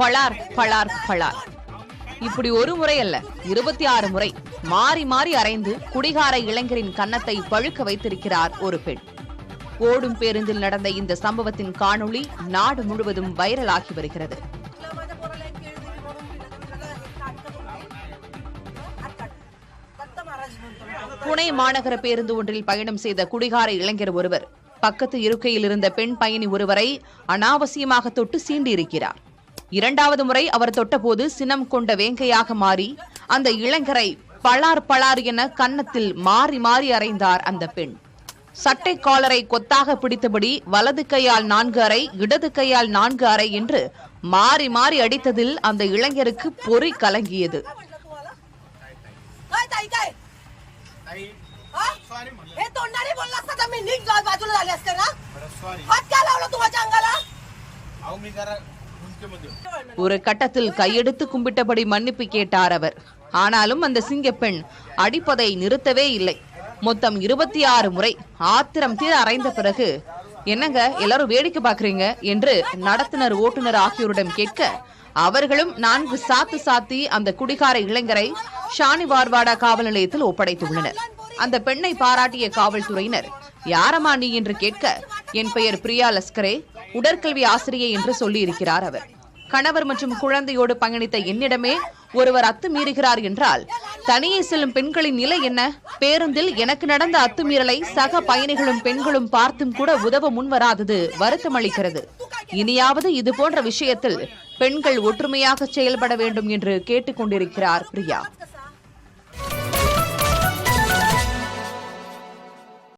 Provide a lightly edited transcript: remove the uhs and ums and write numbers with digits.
பளார் பளார் பளார். இப்படி ஒரு முறை அல்ல, 26 முறை மாறி மாறி அறைந்து குடிகார இளைஞரின் கன்னத்தை பழுக்க வைத்திருக்கிறார் ஒரு பெண். ஓடும் பேருந்தில் நடந்த இந்த சம்பவத்தின் காணொளி நாடு முழுவதும் வைரலாகி வருகிறது. புனே மாநகர பேருந்து ஒன்றில் பயணம் செய்த குடிகார இளைஞர் ஒருவர் பக்கத்து இருக்கையில் இருந்த பெண் பயணி ஒருவரை அனாவசியமாக தொட்டு சீண்டியிருக்கிறார். 2வது முறை அவர் தொட்டபோது சினம் கொண்ட வேங்கையாக மாறி அந்த இளைஞரை பளார் பளார் என கன்னத்தில் மாறி மாறி அறைந்தார் அந்த பெண். சட்டை காலரை கொத்தாக பிடித்தபடி வலது கையால் 4 அறை, இடது கையால் 4 அறை என்று மாறி மாறி அடித்ததில் அந்த இளைஞருக்கு பொறி கலங்கியது. ஒரு கட்டத்தில் கையெடுத்து கும்பிட்டபடி மன்னிப்பு கேட்டார் அவர். ஆனாலும் அந்த சிங்கப்பெண் அடிப்பதை நிறுத்தவே இல்லை. மொத்தம் 26 முறை ஆத்திரம் தீர அறைந்த பிறகு, என்னங்க எல்லாரும் வேடிக்கை பாக்குறீங்க என்று நடத்துனர், ஓட்டுநர் ஆகியோரிடம் கேட்க, அவர்களும் 4 சாத்து சாத்தி அந்த குடிகார இளைஞரை ஷானிவார்வாடா காவல் நிலையத்தில் ஒப்படைத்துள்ளனர். அந்த பெண்ணை பாராட்டிய காவல்துறையினர், யாரம்மா நீ என்று கேட்க, என் பெயர் பிரியா லஸ்கரே, உடற்கல்வி ஆசிரியை என்று சொல்லியிருக்கிறார் அவர். கணவர் மற்றும் குழந்தையோடு பயணித்த என்னிடமே ஒருவர் அத்துமீறுகிறார் என்றால் தனியே செல்லும் பெண்களின் நிலை என்ன? பேருந்தில் எனக்கு நடந்த அத்துமீறலை சக பயணிகளும் பெண்களும் பார்த்தும் கூட உதவ முன்வராதது வருத்தம் அளிக்கிறது. இனியாவது இதுபோன்ற விஷயத்தில் பெண்கள் ஒற்றுமையாக செயல்பட வேண்டும் என்று கேட்டுக் கொண்டிருக்கிறார் பிரியா.